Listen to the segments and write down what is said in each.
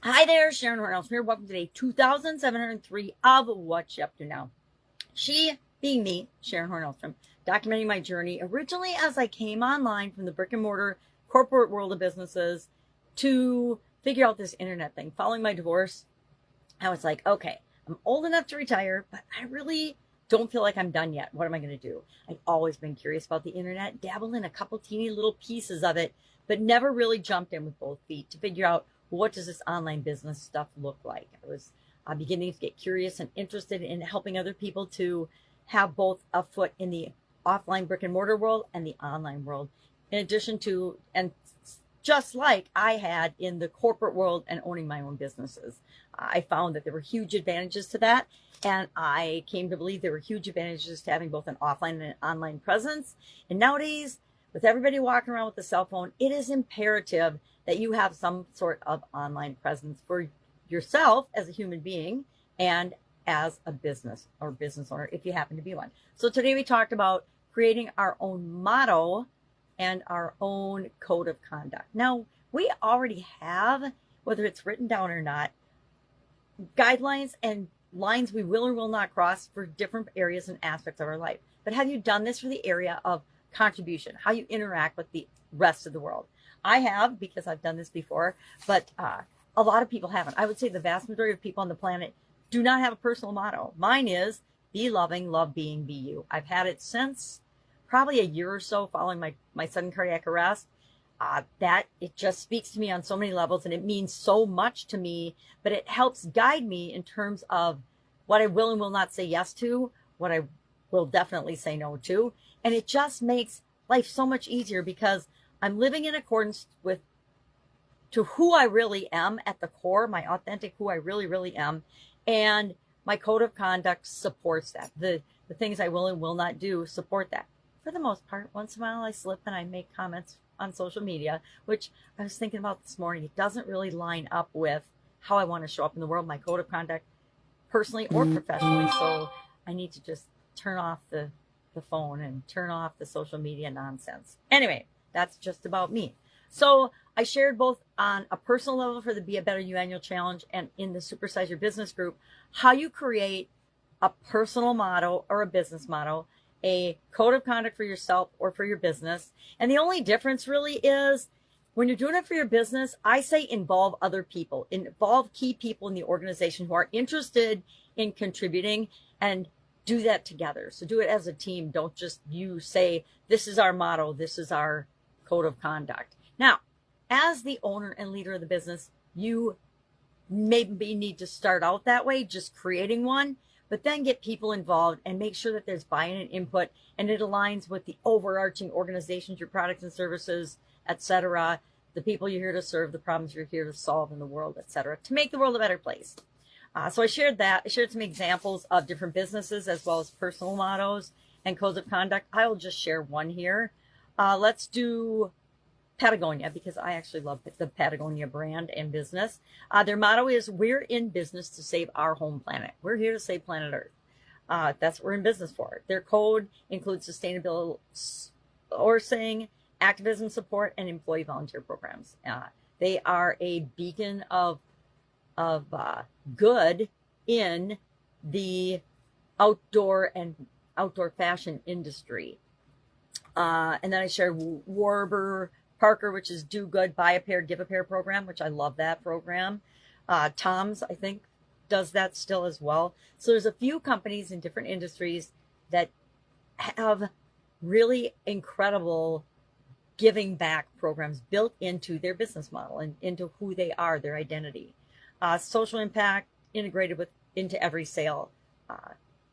Hi there, Sharon Horne-Ellstrom here. Welcome to day 2703 of What You Up To Now. She being me, Sharon Horne-Ellstrom, documenting my journey originally as I came online from the brick-and-mortar corporate world of businesses to figure out this internet thing. Following my divorce, I was like, okay, I'm old enough to retire, but I really don't feel like I'm done yet. What am I going to do? I've always been curious about the internet, dabbled in a couple teeny little pieces of it, but never really jumped in with both feet to figure out, what does this online business stuff look like? I was beginning to get curious and interested in helping other people to have both a foot in the offline brick and mortar world and the online world, in addition to, and just like I had in the corporate world and owning my own businesses. I found that there were huge advantages to that. And I came to believe there were huge advantages to having both an offline and an online presence. And nowadays, with everybody walking around with a cell phone, it is imperative that you have some sort of online presence for yourself as a human being and as a business or business owner, if you happen to be one. So today we talked about creating our own motto and our own code of conduct. Now, we already have, whether it's written down or not, guidelines and lines we will or will not cross for different areas and aspects of our life. But have you done this for the area of contribution, how you interact with the rest of the world? I have, because I've done this before, but a lot of people haven't. I would say the vast majority of people on the planet do not have a personal motto. Mine is be loving, love being, be you. I've had it since probably a year or so following my sudden cardiac arrest. That it just speaks to me on so many levels, and it means so much to me, but it helps guide me in terms of what I will and will not say yes to, what I will definitely say no to. And it just makes life so much easier because I'm living in accordance with to who I really am at the core, my authentic who I really, really am. And my code of conduct supports that. The things I will and will not do support that. For the most part, once in a while I slip and I make comments on social media, which I was thinking about this morning. It doesn't really line up with how I want to show up in the world, my code of conduct, personally or professionally. So I need to just turn off the phone and turn off the social media nonsense. Anyway, that's just about me. So I shared both on a personal level for the Be a Better You Annual Challenge and in the Supersize Your Business group, how you create a personal motto or a business motto, a code of conduct for yourself or for your business. And the only difference really is when you're doing it for your business, I say involve other people, involve key people in the organization who are interested in contributing, and do that together. So do it as a team. Don't just you say, this is our motto, this is our code of conduct. Now, as the owner and leader of the business, you maybe need to start out that way, just creating one, but then get people involved and make sure that there's buy-in and input, and it aligns with the overarching organizations, your products and services, etc., the people you're here to serve, the problems you're here to solve in the world, etc., to make the world a better place. So I shared that. I shared some examples of different businesses as well as personal mottos and codes of conduct. I will just share one here. Let's do Patagonia, because I actually love the Patagonia brand and business. Their motto is, we're in business to save our home planet. We're here to save planet Earth. That's what we're in business for. Their code includes sustainability sourcing, activism support, and employee volunteer programs. They are a beacon of good in the outdoor fashion industry. And then I shared Warburg Parker, which is Do Good, Buy a Pair, Give a Pair program, which I love that program. Tom's, I think, does that still as well. So there's a few companies in different industries that have really incredible giving back programs built into their business model and into who they are, their identity. Social impact integrated into every sale.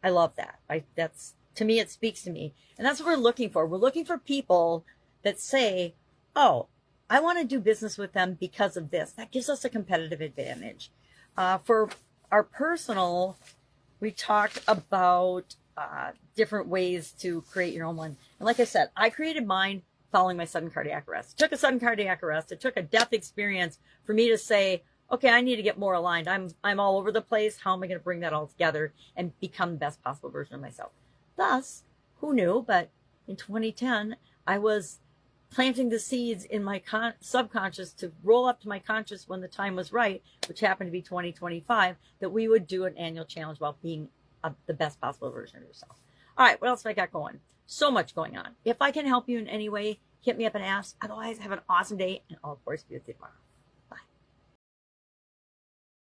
I love that. That's, to me, it speaks to me. And that's what we're looking for. We're looking for people that say, oh, I want to do business with them because of this. That gives us a competitive advantage. For our personal, we talked about different ways to create your own one. And like I said, I created mine following my sudden cardiac arrest. It took a sudden cardiac arrest. It took a death experience for me to say, okay, I need to get more aligned. I'm all over the place. How am I going to bring that all together and become the best possible version of myself? Thus, who knew? But in 2010, I was planting the seeds in my subconscious to roll up to my conscious when the time was right, which happened to be 2025, that we would do an annual challenge about being the best possible version of yourself. All right, what else have I got going? So much going on. If I can help you in any way, hit me up and ask. Otherwise, have an awesome day, and I'll, of course, be with you tomorrow.